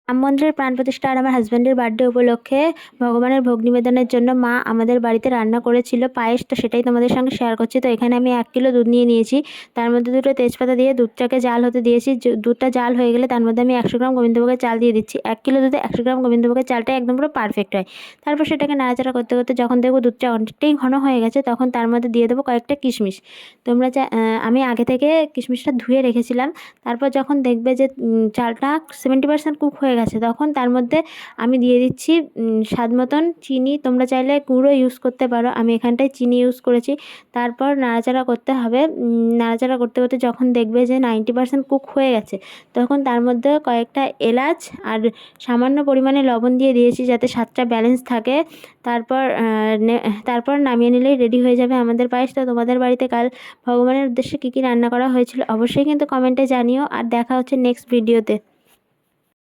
রাম মন্দিরের প্রাণ প্রতিষ্ঠা আর আমার হাজব্যান্ডের বার্থডে উপলক্ষে ভগবানের ভোগ নিবেদনের জন্য মা আমাদের বাড়িতে রান্না করেছিল পায়েস। তো সেটাই তোমাদের সঙ্গে শেয়ার করছি। তো এখানে আমি 1 কিলো দুধ নিয়ে নিয়েছি। তার মধ্যে 2টো তেজপাতা দিয়ে দুধটাকে জাল হতে দিয়েছি। দুধটা জাল হয়ে গেলে তার মধ্যে আমি 100 গ্রাম গোবিন্দভোগের চাল দিয়ে দিচ্ছি। 1 কিলো দুধে 100 গ্রাম গোবিন্দভোগের চালটা একদম পুরো পারফেক্ট হয়। তারপর সেটাকে নাড়াচাড়া করতে করতে যখন দেখবো দুধটা অনেকটাই ঘন হয়ে গেছে, তখন তার মধ্যে দিয়ে দেবো কয়েকটা কিশমিশ। আমি আগে থেকে কিশমিশটা ধুয়ে রেখেছিলাম। তারপর যখন দেখবে যে চালটা 70% কুক হয়ে গেছে, তখন তার মধ্যে আমি দিয়ে দিচ্ছি স্বাদ মতন চিনি। তোমরা চাইলে গুঁড়ো ইউজ করতে পারো, আমি এখানটায় চিনি ইউজ করেছি। তারপর নাড়াচাড়া করতে হবে। নাড়াচাড়া করতে করতে যখন দেখবে যে 90% কুক হয়ে গেছে, তখন তার মধ্যে কয়েকটা এলাচ আর সামান্য পরিমাণে লবণ দিয়ে দিয়েছি, যাতে স্বাদটা ব্যালেন্স থাকে। তারপর নামিয়ে নিলেই রেডি হয়ে যাবে আমাদের পায়েস। তো তোমাদের বাড়িতে কাল ভগবানের উদ্দেশ্যে কী কী রান্না করা হয়েছিল অবশ্যই কিন্তু কমেন্টে জানিও। আর দেখা হচ্ছে নেক্সট ভিডিওতে।